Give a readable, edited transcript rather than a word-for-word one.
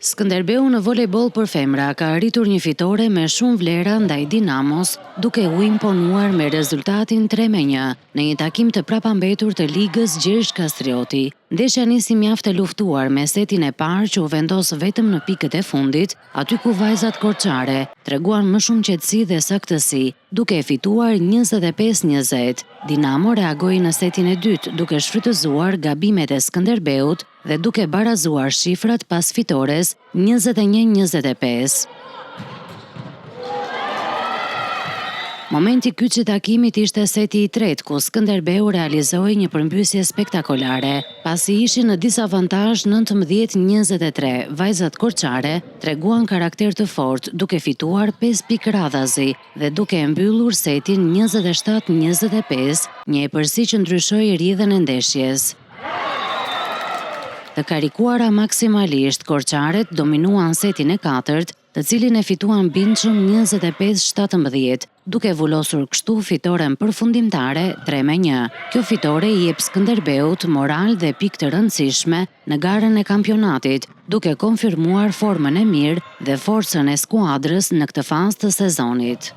Skënderbeu në volejboll për femra ka arritur një fitore me shumë vlera ndaj Dinamos, duke u imponuar me rezultatin 3-1 në një takim të prapambetur të ligës Gjergj Kastrioti. Ndeshja nisi mjaft e luftuar me setin e parë që u vendos vetëm në pikët e fundit, aty ku vajzat korçare treguan më shumë qetësi dhe saktësi, duke e fituar 25-20. Dinamo reagoi në setin e dytë duke shfrytëzuar gabimet e Skënderbeut dhe duke barazuar shifrat pas fitores 21-25. Momenti kyç i takimit ishte seti i tretë ku Skënderbeu realizoi një përmbysje spektakolare. Pasi ishin në disavantazh 19-23, vajzat korçare treguan karakter të fortë duke fituar 5 pikë radhazi dhe duke e mbyllur setin 27-25, një epërsi që ndryshoi rrjedhën e ndeshjes. Të karikuara maksimalisht, korçaret dominuan setin e katërt, të cilin e fituan bindshëm 25-17, duke vullosur kështu fitoren përfundimtare 3-1. Kjo fitore i jep Skënderbeut moral dhe pikë të rëndësishme në garën e kampionatit, duke konfirmuar formën e mirë dhe forcën e skuadrës në këtë fazë të sezonit.